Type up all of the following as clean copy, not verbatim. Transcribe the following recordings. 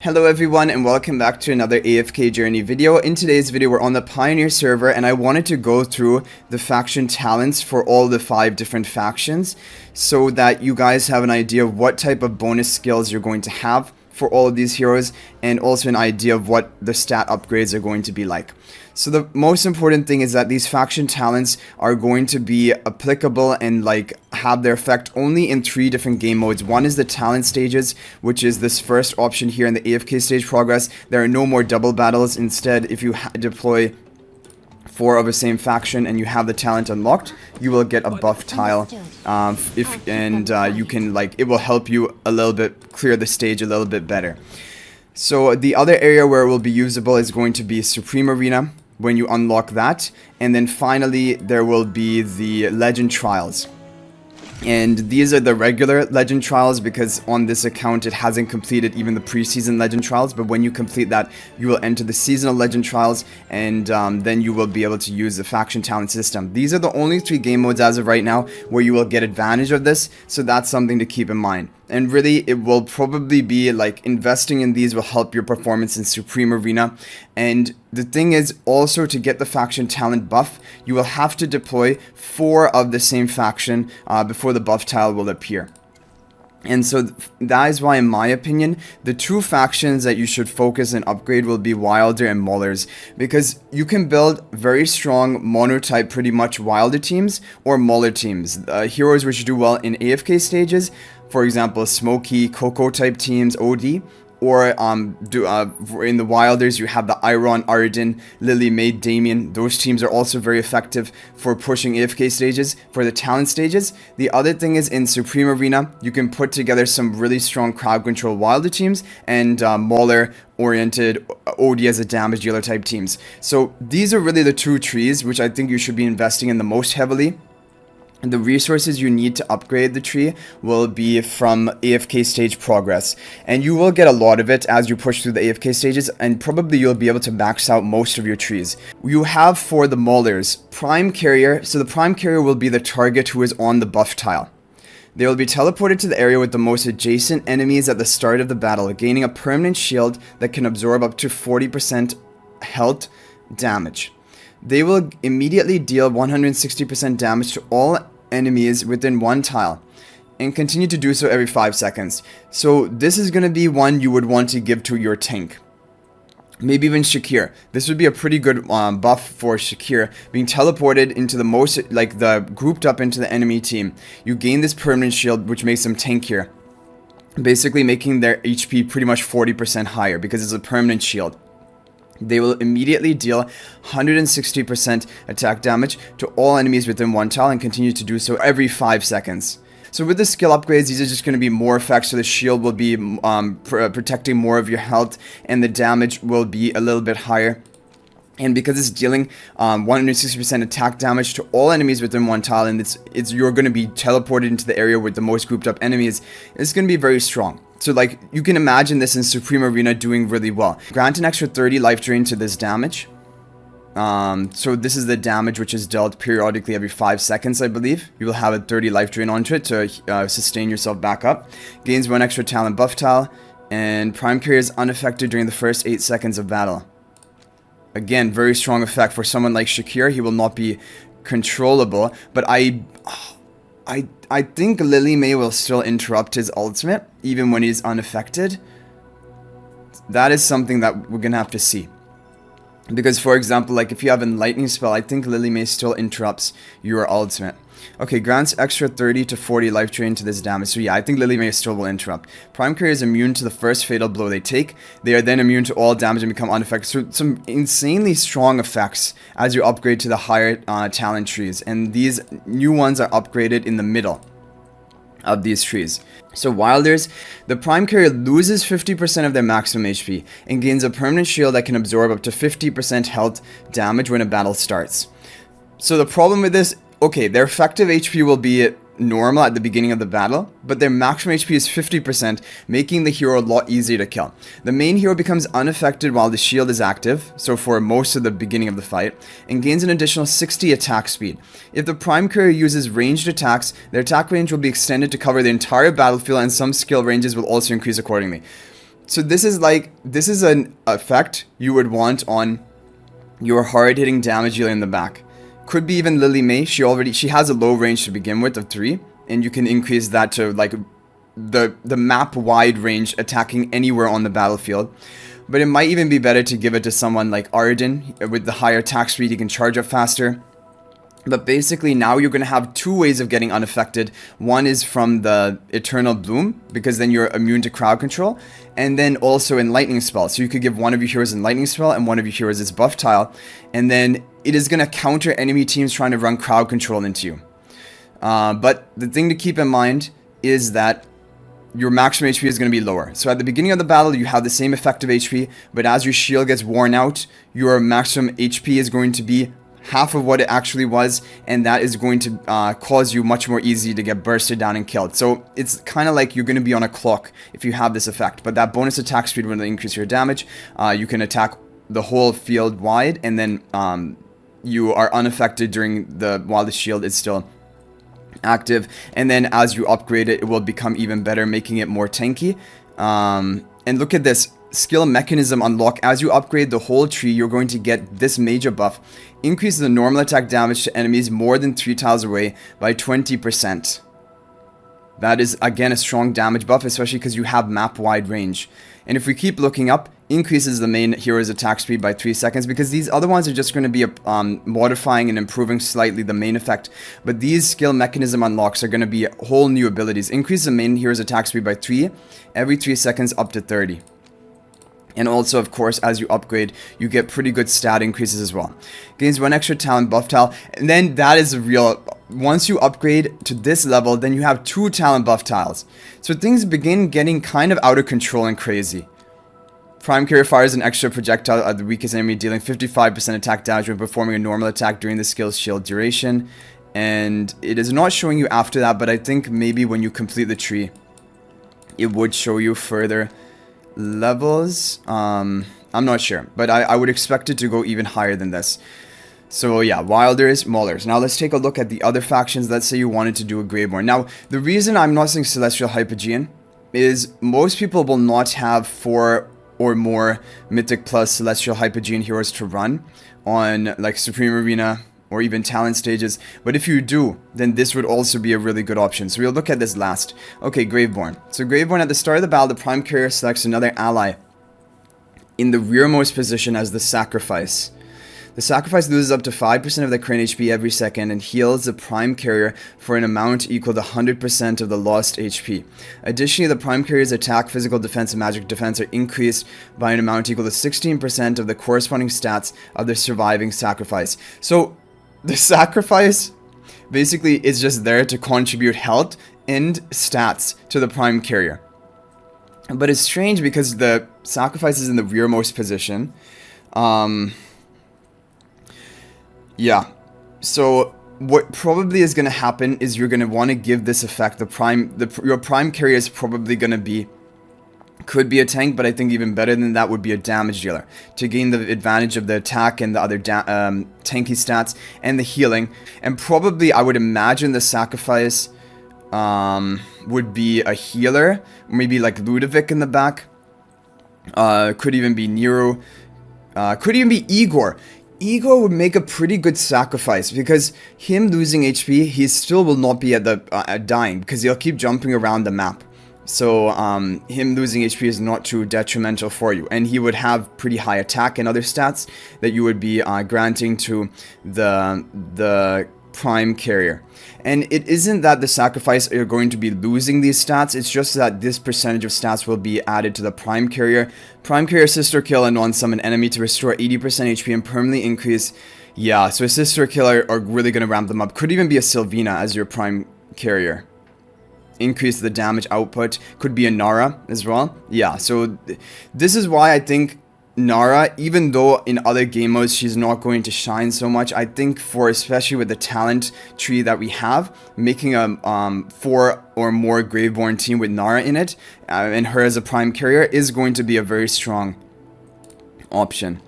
Hello everyone and welcome back to another AFK journey video. In today's video we're on the Pioneer server and I wanted to go through the faction talents for all the 5 different factions so that you guys have an idea of what type of bonus skills you're going to have for all of these heroes and also an idea of what the stat upgrades are going to be like. So the most important thing is that these faction talents are going to be applicable and have their effect only in 3 different game modes. One is the talent stages, which is this first option here in the AFK stage progress. There are no more double battles. Instead, if you deploy 4 of the same faction and you have the talent unlocked, you will get a buff tile. You can it will help you a little bit clear the stage a little bit better. So the other area where it will be usable is going to be Supreme Arena when you unlock that, and then finally there will be the Legend Trials. And these are the regular Legend Trials because on this account it hasn't completed even the preseason Legend Trials, but when you complete that you will enter the seasonal Legend Trials and then you will be able to use the faction talent system. These are the only 3 game modes as of right now where you will get advantage of this, so that's something to keep in mind. And really, it will probably be investing in these will help your performance in Supreme Arena. And the thing is also to get the faction talent buff, you will have to deploy 4 of the same faction before the buff tile will appear. And so that is why, in my opinion, the 2 factions that you should focus and upgrade will be Wilder and Maulers, because you can build very strong monotype pretty much Wilder teams or Mauler teams, heroes which do well in AFK stages. For example, Smokey, Coco type teams, OD, or in the Wilders you have the Iron, Arden, Lily, May, Damien. Those teams are also very effective for pushing AFK stages, for the talent stages. The other thing is in Supreme Arena, you can put together some really strong crowd control Wilder teams and Mauler oriented OD as a damage dealer type teams. So these are really the 2 trees which I think you should be investing in the most heavily. The resources you need to upgrade the tree will be from AFK stage progress, and you will get a lot of it as you push through the AFK stages, and probably you'll be able to max out most of your trees. You have for the Maulers, Prime Carrier. So the Prime Carrier will be the target who is on the buff tile. They will be teleported to the area with the most adjacent enemies at the start of the battle, gaining a permanent shield that can absorb up to 40% health damage. They will immediately deal 160% damage to all enemies within 1 tile and continue to do so every 5 seconds. So this is going to be one you would want to give to your tank. Maybe even Shakir. This would be a pretty good buff for Shakir. Being teleported into the grouped up into the enemy team. You gain this permanent shield which makes them tankier. Basically making their HP pretty much 40% higher because it's a permanent shield. They will immediately deal 160% attack damage to all enemies within 1 tile and continue to do so every 5 seconds. So with the skill upgrades, these are just going to be more effects, so the shield will be protecting more of your health and the damage will be a little bit higher. And because it's dealing 160% attack damage to all enemies within 1 tile, and you're going to be teleported into the area with the most grouped up enemies, it's going to be very strong. So you can imagine this in Supreme Arena doing really well. Grant an extra 30 life drain to this damage. So this is the damage which is dealt periodically every 5 seconds, I believe. You will have a 30 life drain onto it to sustain yourself back up. Gains 1 extra talent buff tile. And Prime Carrier is unaffected during the first 8 seconds of battle. Again, very strong effect. For someone like Shakir, he will not be controllable. But I think Lily May will still interrupt his ultimate, even when he's unaffected. That is something that we're going to have to see. Because, for example, if you have a lightning spell, I think Lily May still interrupts your ultimate. Okay, grants extra 30 to 40 life drain to this damage. So yeah, I think Lily May still will interrupt. Prime Carrier is immune to the first fatal blow they take. They are then immune to all damage and become unaffected. So some insanely strong effects as you upgrade to the higher talent trees. And these new ones are upgraded in the middle of these trees. So Wilders, the Prime Carrier loses 50% of their maximum HP and gains a permanent shield that can absorb up to 50% health damage when a battle starts. So the problem with this, okay, their effective HP will be normal at the beginning of the battle, but their maximum HP is 50%, making the hero a lot easier to kill. The main hero becomes unaffected while the shield is active, so for most of the beginning of the fight, and gains an additional 60 attack speed. If the Prime Carrier uses ranged attacks, their attack range will be extended to cover the entire battlefield, and some skill ranges will also increase accordingly. So this is an effect you would want on your hard-hitting damage dealer in the back. Could be even Lily May. She has a low range to begin with of 3, and you can increase that to like the map wide range, attacking anywhere on the battlefield. But it might even be better to give it to someone like Arden with the higher attack speed. He can charge up faster. But basically now you're going to have 2 ways of getting unaffected. One is from the Eternal Bloom, because then you're immune to crowd control. And then also in Lightning Spell. So you could give one of your heroes in Lightning Spell and one of your heroes is buff tile. And then it is going to counter enemy teams trying to run crowd control into you. But the thing to keep in mind is that your maximum HP is going to be lower. So at the beginning of the battle, you have the same effective HP. But as your shield gets worn out, your maximum HP is going to be half of what it actually was, and that is going to cause you much more easy to get bursted down and killed. So it's kind of like you're going to be on a clock if you have this effect, but that bonus attack speed will increase your damage. You can attack the whole field wide, and then you are unaffected while the shield is still active, and then as you upgrade it, it will become even better, making it more tanky. And look at this skill mechanism unlock. As you upgrade the whole tree, you're going to get this major buff. Increases the normal attack damage to enemies more than 3 tiles away by 20%. That is again a strong damage buff, especially because you have map wide range. And if we keep looking up, increases the main hero's attack speed by 3 seconds, because these other ones are just going to be modifying and improving slightly the main effect. But these skill mechanism unlocks are going to be whole new abilities. Increase the main hero's attack speed by 3 every 3 seconds up to 30. And also, of course, as you upgrade, you get pretty good stat increases as well. Gains 1 extra talent buff tile, and then that is a real... Once you upgrade to this level, then you have 2 talent buff tiles. So things begin getting kind of out of control and crazy. Prime Carrier fires an extra projectile at the weakest enemy, dealing 55% attack damage when performing a normal attack during the skill's shield duration. And it is not showing you after that, but I think maybe when you complete the tree, it would show you further levels. I'm not sure, but I would expect it to go even higher than this. So yeah, Wilders, Maulers. Now let's take a look at the other factions. Let's say you wanted to do a Graveborn. Now, the reason I'm not saying Celestial Hypogean is most people will not have 4 or more Mythic plus Celestial Hypogean heroes to run on like Supreme Arena or even talent stages. But if you do, then this would also be a really good option. So we'll look at this last. Okay, Graveborn. So Graveborn, at the start of the battle, the Prime Carrier selects another ally in the rearmost position as the sacrifice. The sacrifice loses up to 5% of the current HP every second and heals the Prime Carrier for an amount equal to 100% of the lost HP. Additionally, the Prime Carrier's attack, physical defense, and magic defense are increased by an amount equal to 16% of the corresponding stats of the surviving sacrifice. So, the sacrifice basically is just there to contribute health and stats to the Prime Carrier. But it's strange because the sacrifice is in the rearmost position. Yeah, so what probably is going to happen is you're going to want to give this effect your Prime Carrier is probably going to be, could be a tank, but I think even better than that would be a damage dealer to gain the advantage of the attack and the other tanky stats and the healing. And probably I would imagine the sacrifice would be a healer, maybe like Ludovic in the back, could even be Nero, could even be Igor. Igor would make a pretty good sacrifice because him losing HP, he still will not be at the dying because he'll keep jumping around the map. So him losing HP is not too detrimental for you, and he would have pretty high attack and other stats that you would be granting to the Prime Carrier. And it isn't that the sacrifice are going to be losing these stats, it's just that this percentage of stats will be added to the Prime Carrier. Prime Carrier Sister Kill and non-summon enemy to restore 80% HP and permanently increase. Yeah, so a Sister Kill are really going to ramp them up. Could even be a Sylvina as your Prime Carrier. Increase the damage output. Could be a Nara as well. Yeah, so this is why I think Nara, even though in other game modes she's not going to shine so much, I think especially with the talent tree that we have, making a 4 or more Graveborn team with Nara in it, and her as a Prime Carrier, is going to be a very strong option.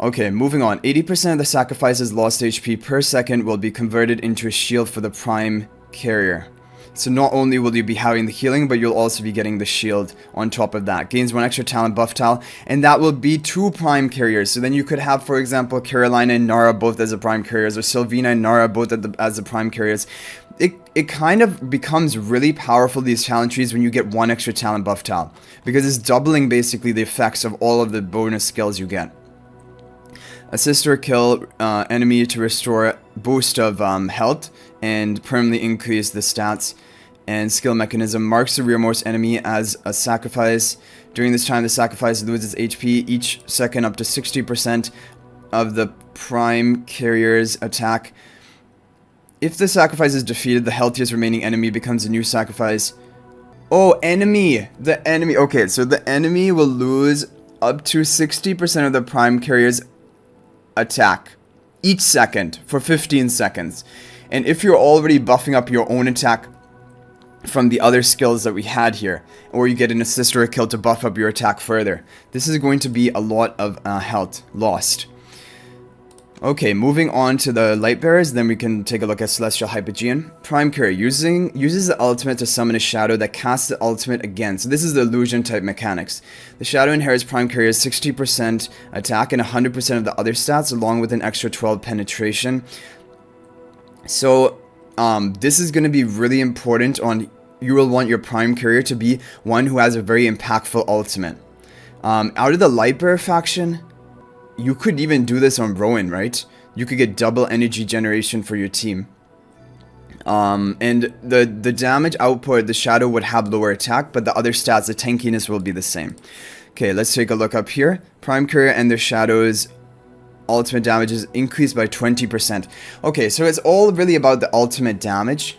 Okay, moving on. 80% of the sacrifice's lost HP per second will be converted into a shield for the Prime Carrier. So not only will you be having the healing, but you'll also be getting the shield on top of that. Gains 1 extra talent buff tile, and that will be 2 prime carriers. So then you could have, for example, Carolina and Nara both as the prime carriers, or Sylvina and Nara both as the prime carriers. It kind of becomes really powerful, these talent trees, when you get 1 extra talent buff tile, because it's doubling basically the effects of all of the bonus skills you get. Assist or kill enemy to restore boost of health and permanently increase the stats. And skill mechanism marks the rearmost enemy as a sacrifice. During this time, the sacrifice loses HP each second up to 60% of the prime carrier's attack. If the sacrifice is defeated, the healthiest remaining enemy becomes a new sacrifice. Oh, enemy! The enemy. Okay, so the enemy will lose up to 60% of the prime carrier's attack each second for 15 seconds. And if you're already buffing up your own attack from the other skills that we had here, or you get an assist or a kill to buff up your attack further, this is going to be a lot of health lost. Okay, moving on to the Lightbearers, then we can take a look at Celestial Hypogean. Prime Carrier uses the ultimate to summon a shadow that casts the ultimate again. So this is the illusion type mechanics. The shadow inherits Prime Carrier's 60% attack and 100% of the other stats, along with an extra 12 penetration. So this is going to be really important. You will want your Prime Carrier to be one who has a very impactful ultimate. Out of the Lightbearer faction, you could even do this on Rowan, right? You could get double energy generation for your team. And the damage output, the shadow would have lower attack, but the other stats, the tankiness will be the same. Okay, let's take a look up here. Prime Carrier and their shadows ultimate damage is increased by 20%. Okay, so it's all really about the ultimate damage.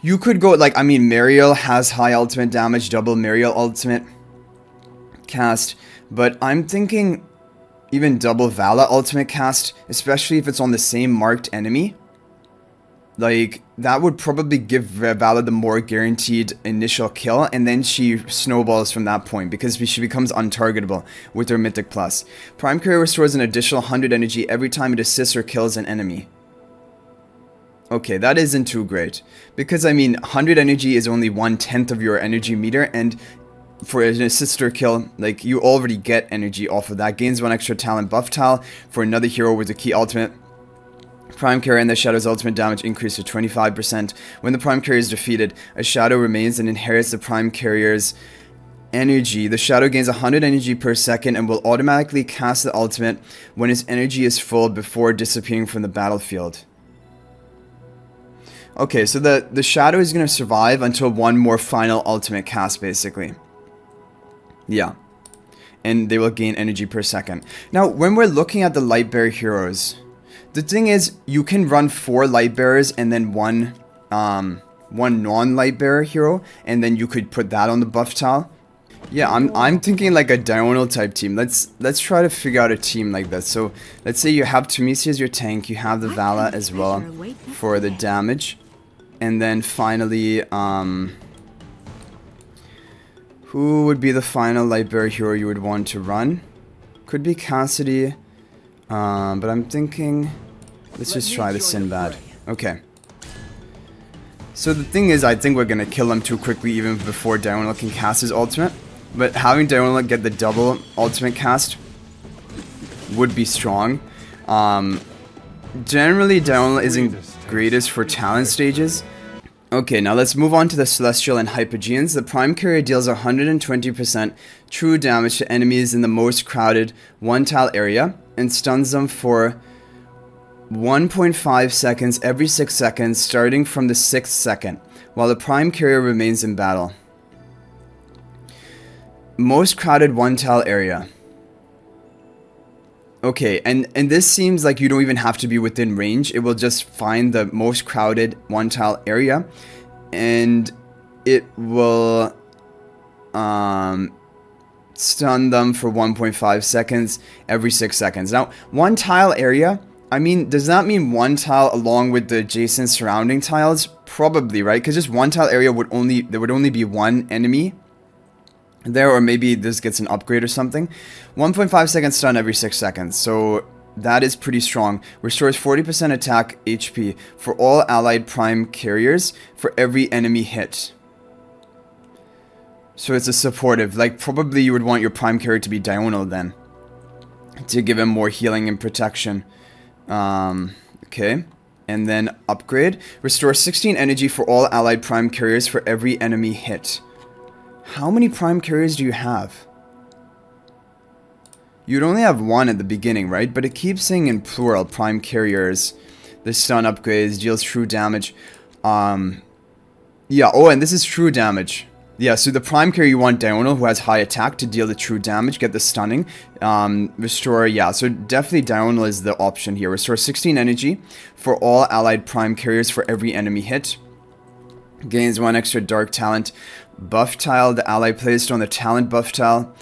You could go, like, I mean, Mariel has high ultimate damage, double Mariel ultimate cast, but I'm thinking even double Vala ultimate cast, especially if it's on the same marked enemy. Like, that would probably give Vala the more guaranteed initial kill, and then she snowballs from that point, because she becomes untargetable with her Mythic Plus. Prime Carrier restores an additional 100 energy every time it assists or kills an enemy. Okay, that isn't too great, because, I mean, 100 energy is only 1/10 of your energy meter, and for an assist or kill, like, you already get energy off of that. Gains 1 extra talent buff tile for another hero with a key ultimate. Prime Carrier and the Shadow's ultimate damage increased to 25%. When the Prime Carrier is defeated, a Shadow remains and inherits the Prime Carrier's energy. The Shadow gains 100 energy per second and will automatically cast the ultimate when its energy is full before disappearing from the battlefield. Okay, so the Shadow is going to survive until one more final ultimate cast, basically. Yeah. And they will gain energy per second. Now, when we're looking at the Lightbearer heroes, the thing is, you can run 4 Lightbearers and then one non-Lightbearer hero, and then you could put that on the buff tile. Yeah, I'm thinking like a diagonal type team. Let's try to figure out a team like this. So let's say you have Tumisi as your tank, you have the Vala as well for the damage, and then finally, who would be the final Lightbearer hero you would want to run? Could be Cassidy, but I'm thinking, let's just try the Sinbad. Okay. So the thing is, I think we're gonna kill him too quickly even before Diagonal can cast his ultimate. But having Diagonal get the double ultimate cast would be strong. Generally, Diagonal isn't greatest for talent stages. Okay, now let's move on to the Celestial and Hypogeans. The Prime Carrier deals 120% true damage to enemies in the most crowded 1-tile area and stuns them for 1.5 seconds every 6 seconds starting from the 6th second, while the Prime Carrier remains in battle. Most crowded 1-tile area. Okay, and this seems like you don't even have to be within range. It will just find the most crowded 1-tile area, and it will stun them for 1.5 seconds every 6 seconds. Now, 1-tile area, I mean, does that mean 1 tile along with the adjacent surrounding tiles? Probably, right? Because just 1-tile area would only be one enemy there, or maybe this gets an upgrade or something. 1.5 seconds stun every 6 seconds. So That is pretty strong. Restores 40% attack HP for all allied prime carriers for every enemy hit. So it's a supportive. Like, probably you would want your prime carrier to be diagonal then, to give him more healing and protection. Okay. And then upgrade. Restore 16 energy for all allied prime carriers for every enemy hit. How many prime carriers do you have? You'd only have one at the beginning, right? But it keeps saying in plural, prime carriers. The stun upgrades, deals true damage. Yeah, oh, and this is true damage. Yeah, so the prime carrier you want diagonal, who has high attack to deal the true damage, get the stunning. Restore, yeah, so definitely diagonal is the option here. Restore 16 energy for all allied prime carriers for every enemy hit. Gains 1 extra dark talent buff tile. The ally placed on the talent buff tile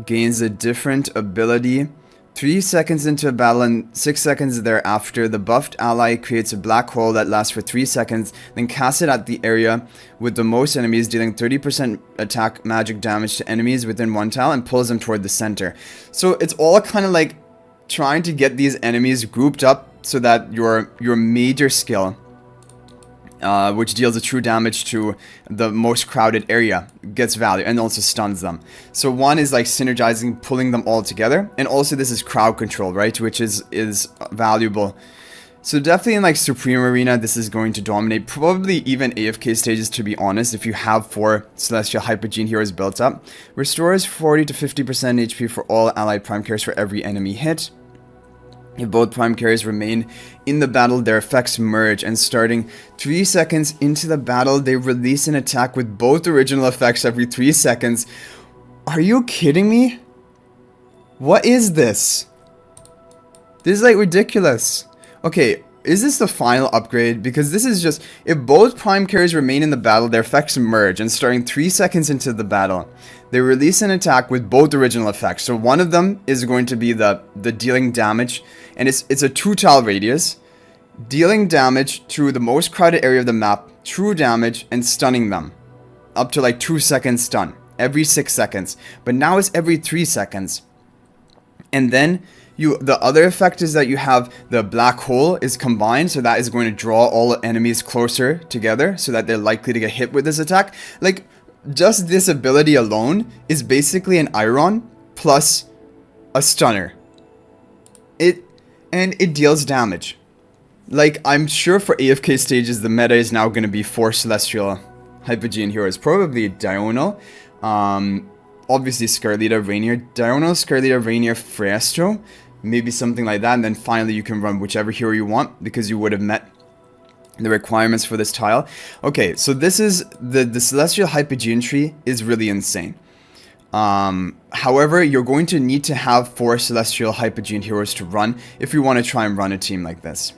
gains a different ability 3 seconds into a battle and 6 seconds thereafter. The buffed ally creates a black hole that lasts for 3 seconds, then casts it at the area with the most enemies, dealing 30% attack magic damage to enemies within 1 tile and pulls them toward the center. So it's all kind of like trying to get these enemies grouped up so that your major skill, which deals a true damage to the most crowded area, gets value and also stuns them. So one is like synergizing, pulling them all together, and also this is crowd control, right, which is valuable. So definitely in like Supreme Arena, this is going to dominate, probably even AFK stages, to be honest, if you have 4 Celestial Hypogean heroes built up. Restores 40 to 50% HP for all allied prime carriers for every enemy hit. If both prime carriers remain in the battle, their effects merge, and starting 3 seconds into the battle, they release an attack with both original effects every 3 seconds. Are you kidding me? What is this? This is like ridiculous. Okay, is this the final upgrade? Because this is just, if both prime carriers remain in the battle, their effects merge, and starting 3 seconds into the battle, they release an attack with both original effects. So one of them is going to be the dealing damage, and it's a 2 tile radius, dealing damage to the most crowded area of the map, true damage, and stunning them. Up to like 2 seconds stun, every 6 seconds. But now it's every 3 seconds. And then the other effect is that you have the black hole is combined, so that is going to draw all enemies closer together, so that they're likely to get hit with this attack. Like, just this ability alone is basically an Iron plus a stunner. And it deals damage. Like, I'm sure for AFK stages, the meta is now going to be 4 Celestial Hypogean heroes, probably diagonal. Obviously Scarlita, Rainier, diagonal, Scarlita, Rainier, Frestro, maybe something like that, and then finally you can run whichever hero you want, because you would have met the requirements for this tile. Okay, so this is the Celestial Hypogean tree is really insane. However, you're going to need to have 4 Celestial Hypogean heroes to run if you want to try and run a team like this.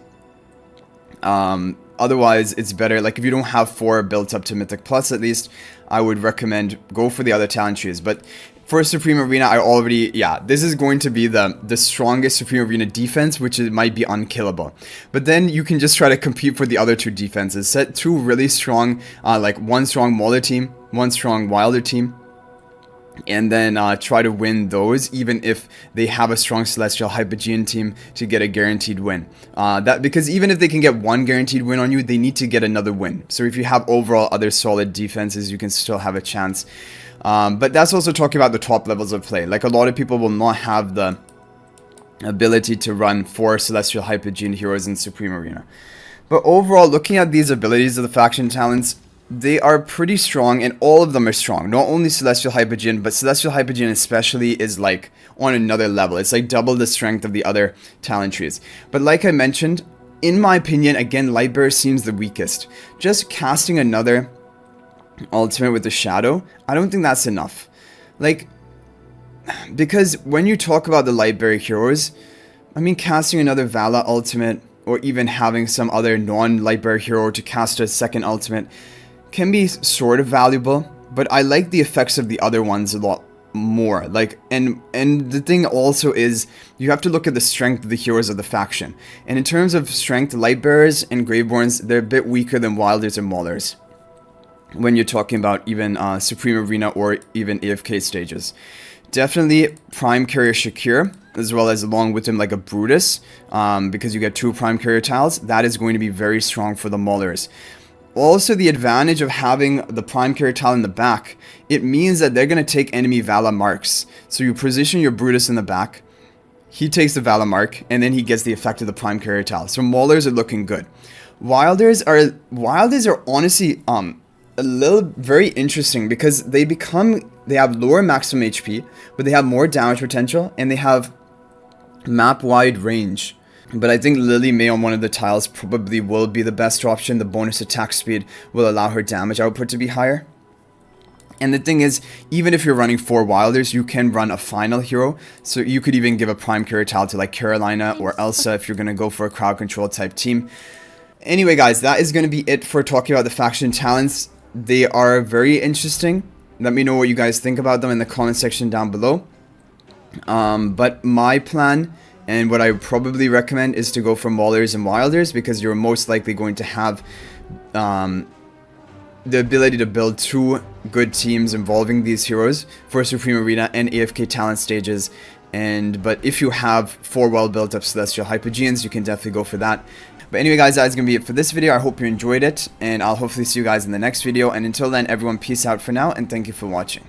Otherwise, it's better, like if you don't have 4 built up to Mythic Plus at least, I would recommend go for the other talent trees. But for Supreme Arena, I already, yeah, this is going to be the strongest Supreme Arena defense, which might be unkillable. But then you can just try to compete for the other 2 defenses. Set 2 really strong, like 1 strong Mauler team, 1 strong Wilder team, and then try to win those, even if they have a strong Celestial Hypogean team, to get a guaranteed win. Because even if they can get 1 guaranteed win on you, they need to get another win. So if you have overall other solid defenses, you can still have a chance. But that's also talking about the top levels of play. Like, a lot of people will not have the ability to run 4 Celestial Hypogean heroes in Supreme Arena. But overall, looking at these abilities of the faction talents, they are pretty strong, and all of them are strong. Not only Celestial Hypogean, but Celestial Hypogean especially is like on another level. It's like double the strength of the other talent trees. But like I mentioned, in my opinion, again, Lightbearer seems the weakest. Just casting another ultimate with the shadow, I don't think that's enough. Like, because when you talk about the Lightbearer heroes, I mean, casting another Vala ultimate, or even having some other non-Lightbearer hero to cast a second ultimate, can be sort of valuable, but I like the effects of the other ones a lot more. Like, and the thing also is, you have to look at the strength of the heroes of the faction. And in terms of strength, Lightbearers and Graveborns, they're a bit weaker than Wilders and Maulers when you're talking about even Supreme Arena or even AFK stages. Definitely Prime Carrier Shakir as well as along with him like a Brutus, because you get 2 prime carrier tiles. That is going to be very strong for the Maulers. Also, the advantage of having the prime carrier tile in the back, it means that they're going to take enemy Vala marks. So you position your Brutus in the back, he takes the Vala mark, and then he gets the effect of the prime carrier tile. So Maulers are looking good. Wilders are honestly a little very interesting because they have lower maximum HP, but they have more damage potential and they have map wide range. But I think Lily May on one of the tiles probably will be the best option. The bonus attack speed will allow her damage output to be higher. And the thing is, even if you're running 4 Wilders, you can run a final hero. So you could even give a prime carrier tile to like Carolina or Elsa if you're going to go for a crowd control type team. Anyway guys, that is going to be it for talking about the faction talents. They are very interesting. Let me know what you guys think about them in the comment section down below. But my plan and what I would probably recommend is to go for Maulers and Wilders because you're most likely going to have the ability to build 2 good teams involving these heroes for Supreme Arena and AFK talent stages. But if you have 4 well built up Celestial Hypogeans, you can definitely go for that. But anyway guys, that's going to be it for this video. I hope you enjoyed it, and I'll hopefully see you guys in the next video. And until then, everyone, peace out for now, and thank you for watching.